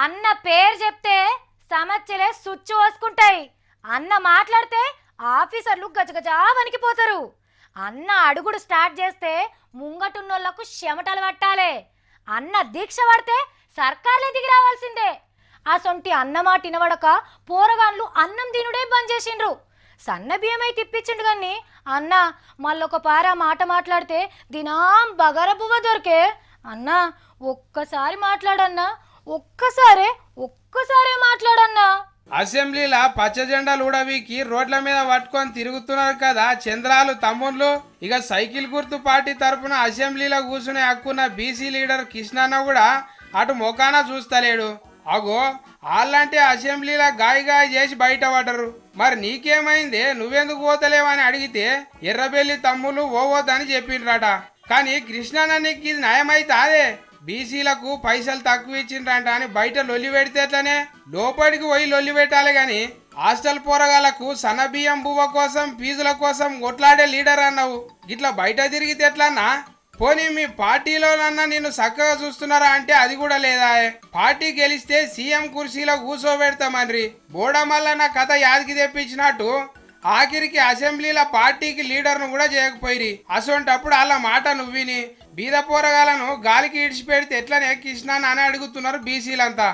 అన్న పేరు చెప్తే సమస్యలే సుచ్చు పోసుకుంటాయి. అన్న మాట్లాడితే ఆఫీసర్లు గజగజా వణికిపోతారు. అన్న అడుగుడు స్టార్ట్ చేస్తే ముంగటున్నోళ్లకు చెమటలు పట్టాలే. అన్న దీక్ష పడితే సర్కార్లే దిగి రావాల్సిందే. అసొంటి అన్న మాట వినవడక పోరగాన్లు అన్నం తినుడే బంద్ చేసిండ్రు. సన్న బియ్యమై తిప్పించిండు గాని అన్న మళ్ళొక పార మాట మాట్లాడితే దినాం బగర బువ్వ దొరికే. అన్న ఒక్కసారి మాట్లాడన్నా, ఒక్కసారే మాట్లాడన్నా. అసెంబ్లీలా పచ్చ జెండాలు ఉడవికి రోడ్ల మీద పట్టుకొని తిరుగుతున్నారు కదా చంద్రాలు తమ్ముళ్ళు. ఇక సైకిల్ గుర్తు పార్టీ తరపున అసెంబ్లీలో కూర్చునే హక్కున్న బీసీ లీడర్ కృష్ణన్న కూడా అటు మొకాన చూస్తలేడు. అగో వాళ్ళంటే అసెంబ్లీలో గాయ చేసి బయట పడరు. మరి నీకేమైందే, నువ్వెందుకు పోతలేవని అడిగితే ఎర్రబెల్లి తమ్ముళ్ళు ఓవద్దని చెప్పిండ్రట. కానీ కృష్ణన్న నీకు ఇది న్యాయమైతే అదే బీసీలకు పైసలు తక్కువ ఇచ్చిండ్రంట అని బయట లొల్లి పెడితే ఎట్లనే? లోపలికి పోయి లొల్లి పెట్టాలి గాని హాస్టల్ పోరగాళ్లకు సన్న బియ్యం బువ్వ కోసం ఫీజుల కోసం కొట్లాడే లీడర్ అన్నావు. ఇట్లా బయట తిరిగితే ఎట్లన్నా? పోనీ మీ పార్టీలోనన్నా నిన్ను చక్కగా చూస్తున్నారా అంటే అది కూడా లేదా? పార్టీ గెలిస్తే సీఎం కుర్చీలో కూర్చోబెడతామని బోడమల్లన్న కథ యాదికి తెప్పించినట్టు ఆఖరికి అసెంబ్లీలో పార్టీకి లీడర్ను కూడా చేయకపోయి అసొంటప్పుడు అలా మాట నువ్విని బీద పోరగాలను గాలికి ఇడిచిపెడితే ఎట్లనే కృష్ణ అని అడుగుతున్నారు బీసీలంతా.